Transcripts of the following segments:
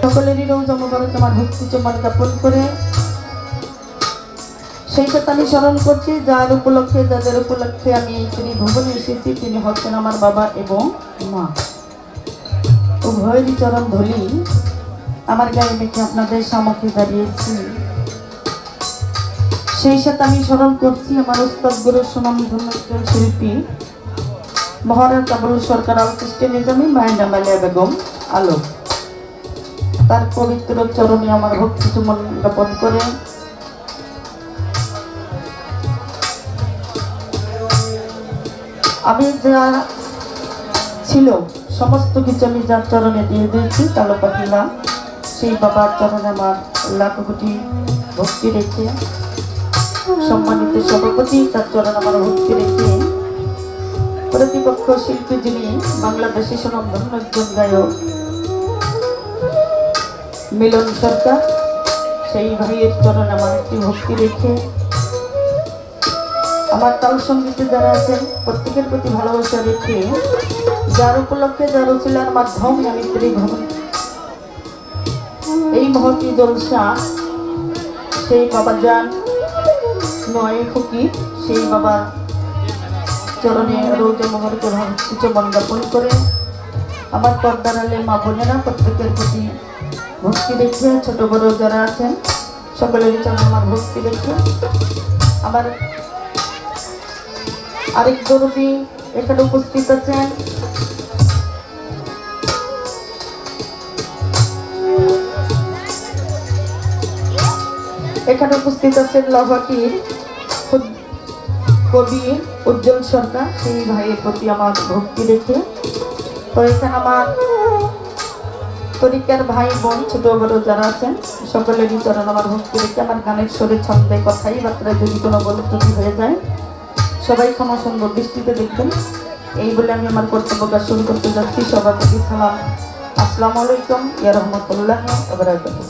সকলেরই রোজমবারে তোমার ভক্তি চুম্বন জ্ঞাপন করে সেই সাথে আমি স্মরণ করছি যার উপলক্ষে যাদের উপলক্ষে আমি এই ত্রিভুবনে এসেছি তিনি হচ্ছেন আমার বাবা এবং মা। উভয়েরই চরণ ধরি আমার গায়ে মেখে আপনাদের সম্মুখে দাঁড়িয়েছি। সেই সাথে আমি স্মরণ করছি আমার উস্তাদ গুরু সুনামধন্য একজন শিল্পী মহারাজ আবুল সরকার আল কৃষ্ণ নিজামী মায়ের মালিয়া বেগম আলো, তার পবিত্র চরণে আমার ভক্তি চুম্বন জ্ঞাপন করে আমি যা ছিল সমস্ত কিছু আমি যার চরণে দিয়ে দিয়েছি কালো পাখিলা সেই বাবার চরণে আমার লাখ কোটি ভক্তি রেখে সম্মানিত সভাপতি তার চরণ আমার ভক্তি রেখে প্রতিপক্ষ শিল্পী যিনি বাংলাদেশি সুনামধন্য একজন গায়ক মিলন সরকার সেই ভাইয়ের চরণ আমার একটি ভক্তি রেখে আমার তাল সঙ্গীতে যারা আছেন প্রত্যেকের প্রতি ভালোবাসা রেখে যার উপলক্ষে যার উচিলার মাধ্যমে আমি ত্রিভুবন এই মহতি জলসা সেই বাবা যান নয় ফকির সেই বাবা চরণে রোজা মোহরকে ভক্তি চুম্বন জ্ঞাপন করে আমার পর্দার আলে মা বোনেরা প্রত্যেকের প্রতি ভক্তি রেখে ছোট বড় যারা আছেন সকলেরই চরণে আমার ভক্তি রেখে আমার আরেক দরদি এখানে উপস্থিত আছেন লভাটির কবি উজ্জ্বল সরকার সেই ভাইয়ের প্রতি আমার ভক্তি রেখে তো এখানে আমার তরিকার ভাই বোন ছোট বড় যারা আছেন সকলেরই চরণ আমার ভক্তি রেখে আমার গানের সুরে ছন্দে কথাই বার্তায় যদি কোনো গলত্রুটি হয়ে যায় সবাই ক্ষমা সুন্দর দৃষ্টিতে দেখবেন এই বলে আমি আমার কর্তব্য কাজ শুরু করতে যাচ্ছি। সবার প্রতি সালাম, আসসালামু আলাইকুম ইয়া রাহমাতুল্লাহ ওয়া বারাকাতুহু।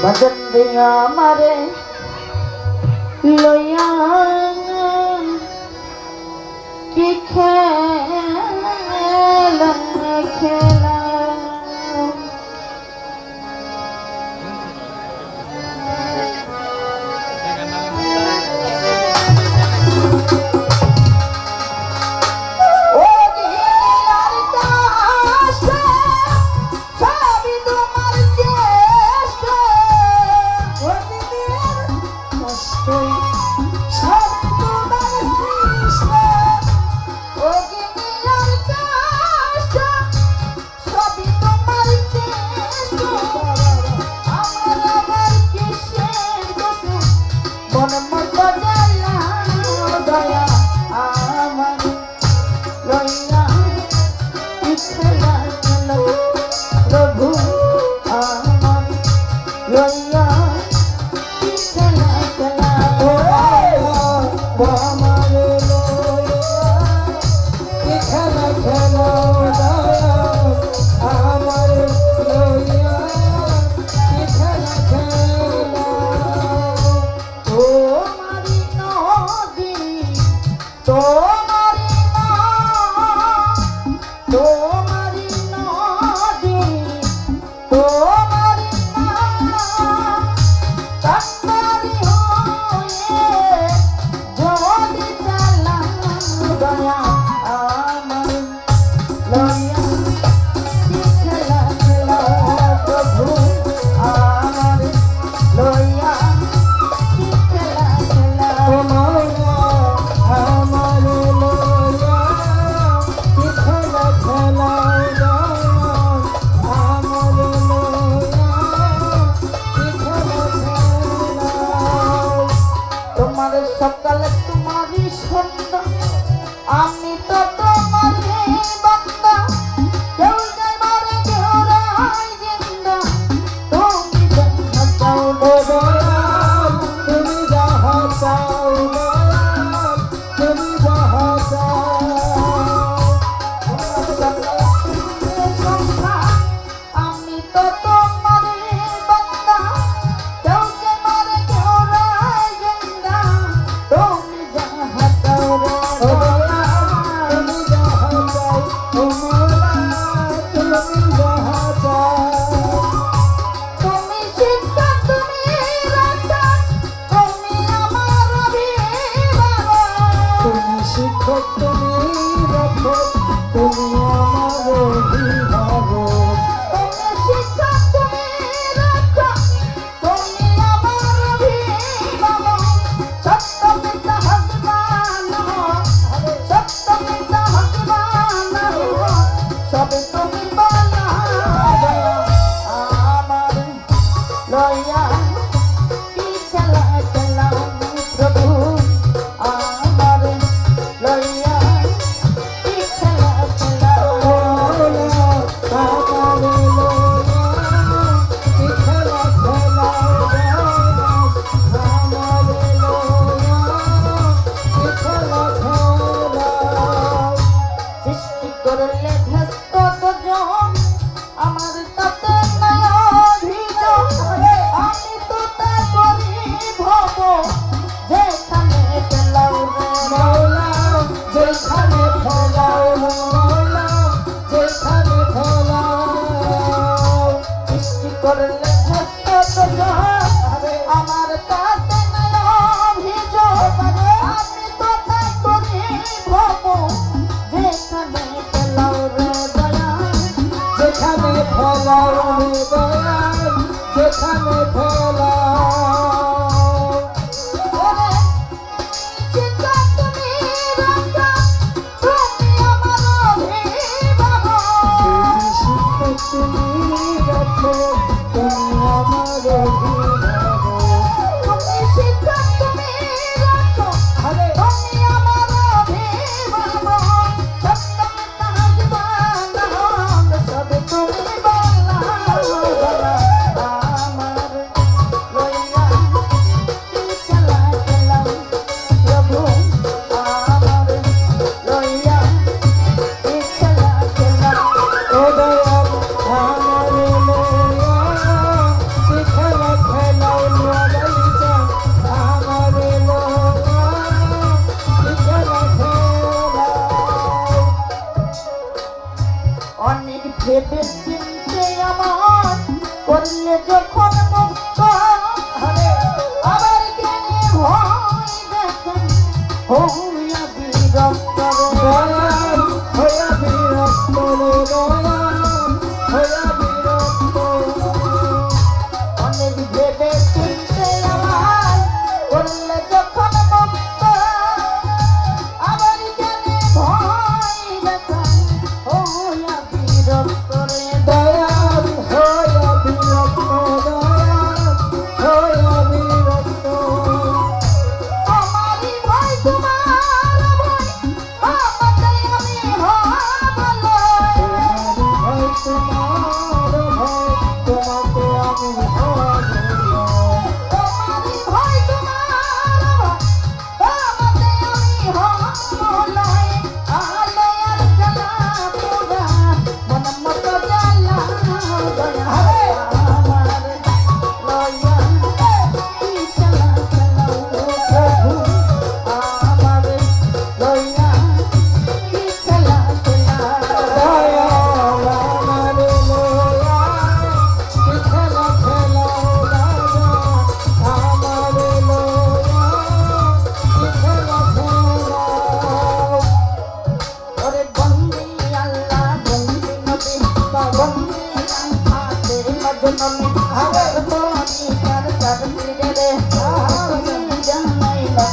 ভজন দিয়া আমারে লইয়া কি খেলা খেলা সকালে তোমারই সন্ধ্যা আমি তো তোমারই বান্দা কেউ যায় মারে কেউ রায় জিন্দা তুমি যাহা চাও দয়াল তুমি যাহা চাও দয়াল তুমি যাহা চাও আমি তো তোমারই বান্দা কেউ যায় মারে কেউ রায় জিন্দা তুমি যাহা চাও তুমি যাহা চাও তুমি যাহা চাও তুমি শিক্ষা তুমি রাখা তুমি আমার অভিভাবক তুমি শিক্ষক তুমি রক্ষক তুমি আমার অভিভাবক তুমি শিক্ষক তুমি রক্ষক তুমি আমার অভিভাবক সত্য মিথ্যা ভগবান সত্য মিথ্যা ভগবান সবে তুমি বলা আমার লইয়া কি খেলা খেলাম প্রভু আমার লইয়া কি খেলা খেলাম আমার লইয়া কি খেলা খেলাম আমার লইয়া কি খেলা খেলাম সৃষ্টি করলে ভেস্ত জন আমার তাতে নাই অভিযোগ আমি তো তা করি ভব যেখানে পেলাও রে মৌলা যেখানে ফেলাও মৌলা যেখানে ফেলাও সৃষ্টি করলে ভেস্ত জন আমার তাতে নাই অভিযোগ আমি তো তা করি ভব যেখানে পেলাও রে দয়াল যেখানে ফেলাও রে দয়াল যেখানে ফেলাও ওরে চিন্তা তুমি রাখা তুমি আমার অভিভাবক তুমি রাখো তুমি আমার অভিভাবক তুমি শিক্ষা তুমি রাখো তুমি আমার অভিভাবক সত্য মিথ্যা ভগবান সবে তুমি বলা আমার লইয়া কি খেলা খেলাম প্রভু আমার লইয়া কি খেলা খেলাম ও দয়াল আমার লইয়া করলে যখন মুক্ত আবার কেন ভয় দেখেন হইয়া বিরক্ত দয়াল হইয়া বিরক্ত দয়াল হইয়া বিরক্ত অনেক ভেবে চিনতে আমার করলে যখন মুক্ত আবার কেন ভয় দেখেন হইয়া বিরক্ত রে দয়াল হইয়া বিরক্ত দয়াল হইয়া বিরক্ত আমারই ভয় তোমার ভয় আমাকে আমি হব লয় ভয় তোমার ভয় তোমাকে আমি ভয় আমারই ভয় তোমার ভয় আমাকে আমি হব লয় আলোয়ার জ্বালা পোড়া মন মতো জ্বালা দয়া আমার লয়া কি জ্বালা জ্বালাও প্রভু আমার লয়া কি জ্বালা জ্বালা দয়াল আমার লয়া কি খেলা খেলাও রাজা আমার লয়া কি খেলা খেলাও ওরে বন্দি আল্লাহ বন্দি নবী বন্দি আতে মজনবী হাওয়ার বনি কার কার দিলে রে আমি জানাই না